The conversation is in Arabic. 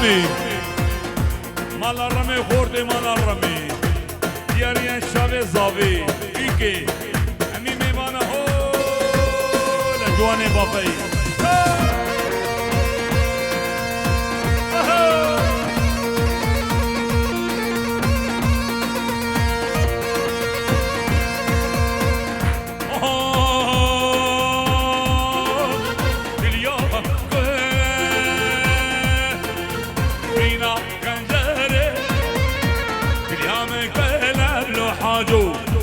الرمي مال الرمي خوردي مال الرمي دياري الشابي زافي إيكي أمي ميبانا هو لجواني بابي حاجو